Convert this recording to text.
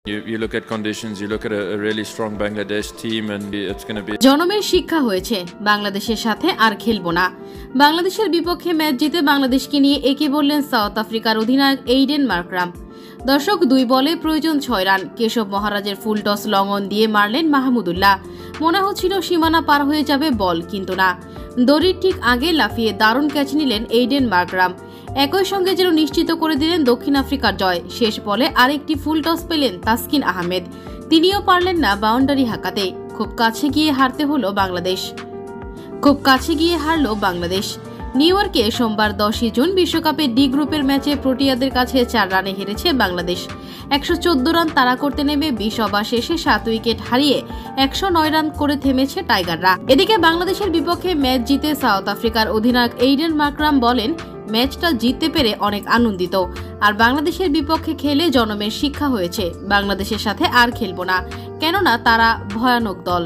You look at conditions, you look at a really strong Bangladesh team, and it's going to be. জনমের শিক্ষা হয়েছে, বাংলাদেশের সাথে আর খেলবো না। বাংলাদেশের বিপক্ষে ম্যাচ জিতে বাংলাদেশকে নিয়ে একে বললেন সাউথ আফ্রিকার অধিনায়ক এইডেন মার্করাম। দর্শক, 2 বলে প্রয়োজন 6 রান। কেশব মহারাজের ফুল টস লং অন দিয়ে মারলেন মাহমুদুল্লাহ। মনে হচ্ছিল সীমানা পার হয়ে যাবে বল, কিন্তু না। দড়ির ঠিক আগে লাফিয়ে দারুণ ক্যাচ নিলেন এইডেন মার্করাম। একই সঙ্গে যেন নিশ্চিত করে দিলেন দক্ষিণ আফ্রিকার জয়। শেষ বলে আরেকটি ফুল টস পেলেন তাসকিন আহমেদ। তিনিও পারলেন না বাউন্ডারি হাঁকাতে। খুব কাছে গিয়ে হারতে হলো বাংলাদেশ। নিউ ইয়র্কে সোমবার 10 জুন বিশ্বকাপে ডি গ্রুপের ম্যাচে প্রোটিয়াদের কাছে 4 রানে হেরেছে বাংলাদেশ। 114 রান তাড়া করতে নেমে 20 ওভার শেষে 7 উইকেট হারিয়ে 109 রান করে থেমেছে টাইগাররা। এদিকে বাংলাদেশের বিপক্ষে ম্যাচ জিতে সাউথ আফ্রিকার অধিনায়ক এইডেন মার্করাম বলেন, ম্যাচটা জিততে পেরে অনেক আনন্দিত। আর বাংলাদেশের বিপক্ষে খেলে জনমের শিক্ষা হয়েছে, বাংলাদেশের সাথে আর খেলবো না, কেননা তারা ভয়ানক দল।